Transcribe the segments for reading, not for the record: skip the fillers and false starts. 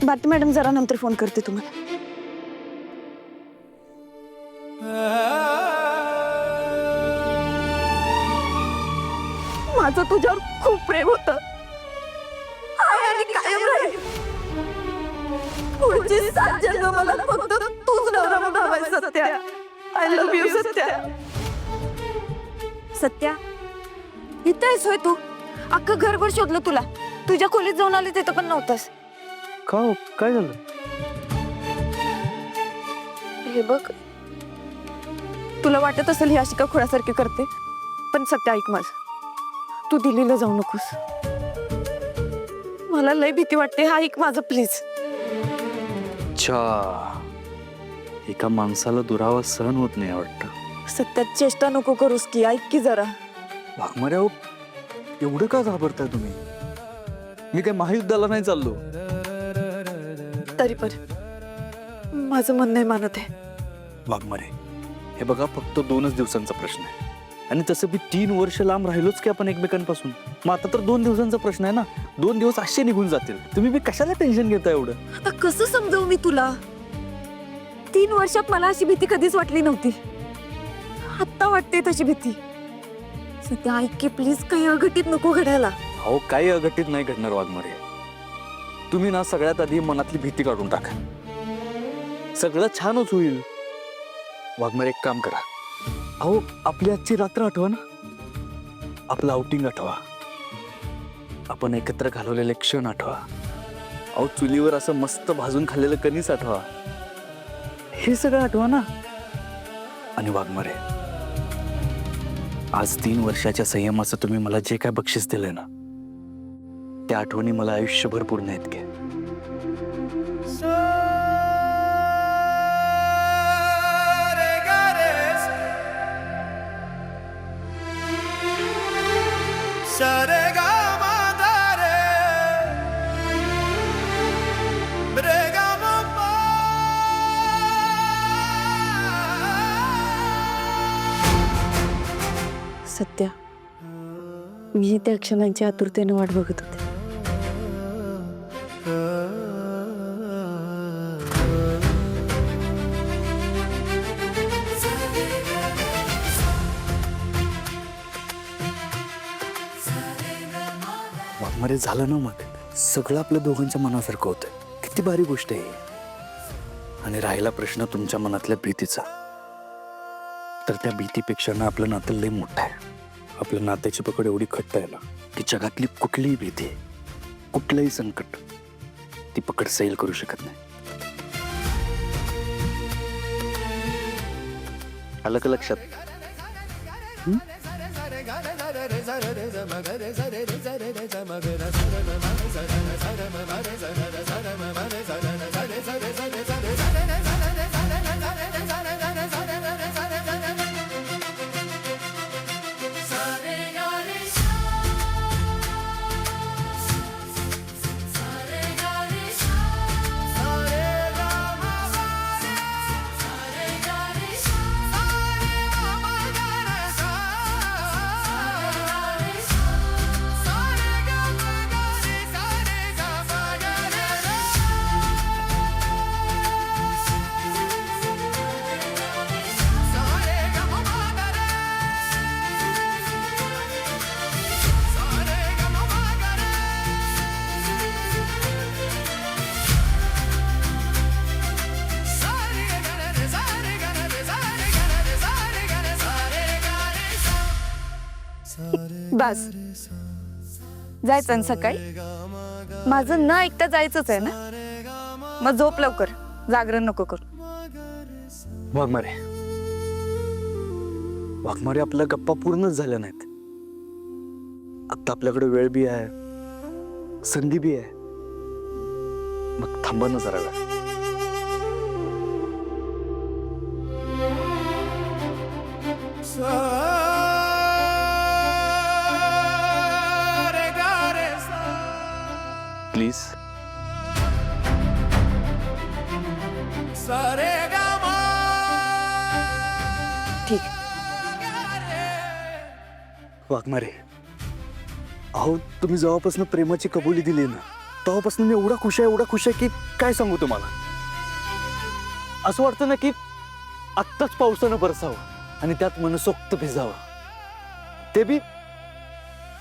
Bharti madam जरा नंतर phone करते तुम्हाला. माझं तुझ्यावर खूप प्रेम होतं आणि कायम राहील. पुढची 7 जन्म मला फक्त तूच नवरा म्हणून हवाय Satya. I love you Satya. Satya इथं आहेस होय तू? अख्खं घरभर शोधलं तुला. तुझ्या खोलीत जाऊन आले तिथं पण नव्हतास. का हो? काय झालं? हे बघ, तुला वाटत असेल ही अशी का खुळासारखी करते, पण सत्य ऐक माझं. तू दिल्लीला जाऊ नकोस. मला लय भीती वाटते. हा ऐक माझं प्लीज. अच्छा, एका माणसाला दुरावा सहन होत नाही वाटतं. सत्यात चेष्टा नको करूस की. ऐक की जरा. वाघमारे हो, एवढं का घाबरताय तुम्ही? मी काय महायुद्धाला नाही चाललो. तरी पण माझं मन नाही मानत आहे. वाघमारे, हे बघा, फक्त 2च दिवसांचा प्रश्न आहे. आणि तसं बी 3 वर्ष लांब राहिलोच की आपण एकमेकांपासून. मग आता तर 2 दिवसांचा प्रश्न आहे ना. 2 दिवस असे निघून जातील. तुम्ही बी कशाला टेन्शन घेता एवढं? आता कसं समजावू मी तुला? 3 वर्षात मला अशी भीती कधीच वाटली नव्हती. आत्ता वाटते तशी भीती. सध्या ऐक की प्लीज, काही अघटित नको घडायला. अहो, काही अघटित नाही घडणार वाघमारे. तुम्ही ना सगळ्यात आधी मनातली भीती काढून टाका. सगळं छानच होईल. वाघमारे, एक काम करा. अहो, आपली आजची रात्र आठवा ना. आपलं आउटिंग आठवा. आपण एकत्र घालवलेले क्षण आठवा. अहो, चुलीवर असं मस्त भाजून खाल्लेलं कणीस आठवा. हे सगळं आठवा ना. आणि वाघमारे, आज 3 वर्षाच्या संयमाचं तुम्ही मला जे काय बक्षीस दिलंय ना, त्या आठवणी मला आयुष्यभर पूर्ण आहेत की. सत्या, मी त्या क्षणांची आतुरतेने वाट बघत होते. वाघमारे, झालं ना मग. सगळं आपल्या दोघांच्या मनासारखं होतं. किती भारी गोष्ट आहे. आणि राहिला प्रश्न तुमच्या मनातल्या भीतीचा, तर त्या भीतीपेक्षा ना आपलं नातं लय मोठं आहे. आपल्या नात्याची पकड एवढी घट्ट आहे ना की जगातली कुठलीही भीती, कुठलंही संकट ती पकड सैल करू शकत नाही. आलं का लक्षात? बस जायचं ना सकाळी. माझं न ऐकता जायचंच आहे ना. मग झोप लवकर, जागरण नको करू. वाघमारे, वाघमारे, आपल्या गप्पा पूर्णच झाल्या नाहीत. आता आपल्याकडे वेळ बी आहे, संधी बी आहे. मग थांबा ना जरा वेळ. प्लीज. ठीक. वाघमारे, अहो, तुम्ही जेव्हापासून प्रेमाची कबुली दिली ना, तेव्हापासून मी एवढा खुश आहे की काय सांगू तुम्हाला. असं वाटतं ना की आत्ताच पावसानं बरसावं आणि त्यात मनसोक्त भिजावं, ते बी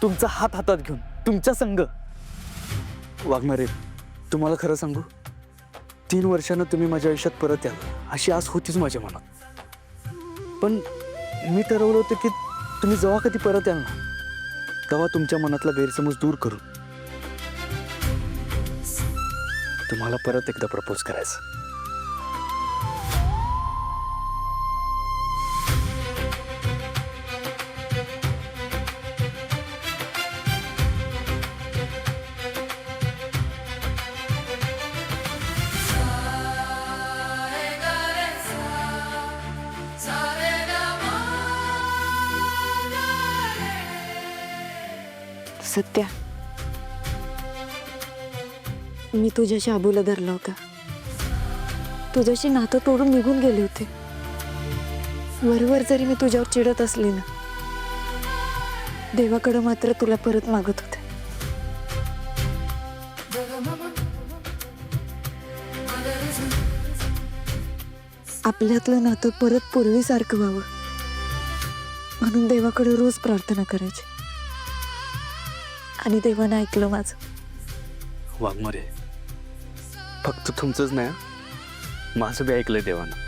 तुमचा हात हातात घेऊन तुमच्या संग. वाघमारे, तुम्हाला खरं सांगू, 3 वर्षानं तुम्ही माझ्या आयुष्यात परत याल अशी आस होतीच माझ्या मनात. पण मी ठरवलं होतं की तुम्ही जेव्हा कधी परत याल ना, तेव्हा तुमच्या मनातला गैरसमज दूर करू तुम्हाला परत एकदा प्रपोज करायचं. सत्या, मी तुझ्याशी आबूला धरला होता. तुझ्याशी नातं तोडून निघून गेले होते. वरवर जरी मी तुझ्यावर चिडत असली ना, देवाकडे मात्र तुला परत मागत होते. आपल्यातलं नातं परत पूर्वीसारखं व्हावं म्हणून देवाकडे रोज प्रार्थना करायची. आणि देवानं ऐकलं माझं. वाघमारे, फक्त तुमचंच नाही, माझं बी ऐकलंय देवानं.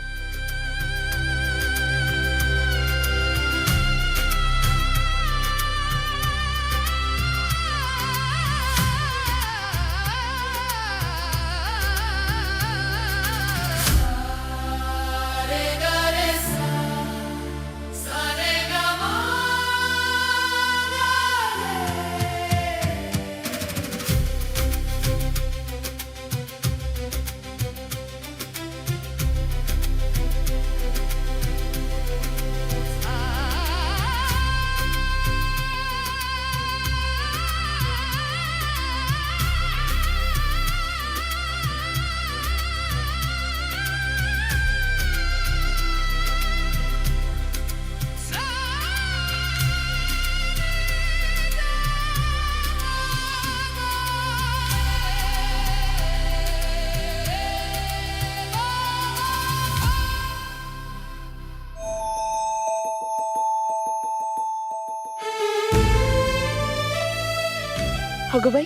अगं बाई,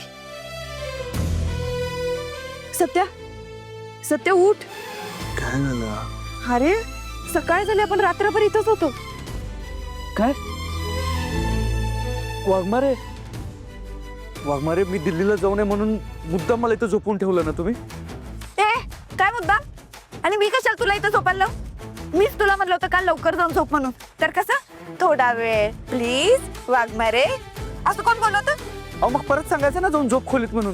सत्या, सत्या उठ. काय झालं? अरे सकाळ झाली, आपण रात्रभर इथंच होतो. काय? वाघमारे, वाघमारे, मी दिल्लीला जाऊ नये म्हणून मुद्दाम मला इथं झोपून ठेवलं ना तुम्ही? ए, काय मुद्दा? आणि मी कशाला तुला इथं झोपायला लावू? मीच तुला म्हणलं होतं काल लवकर जाऊन झोप म्हणून. तर कसं थोडा वेळ प्लीज वाघमारे, असं कोण बोलवतं? अहो मग परत सांगायचं ना जाऊन झोप खोलीत म्हणून.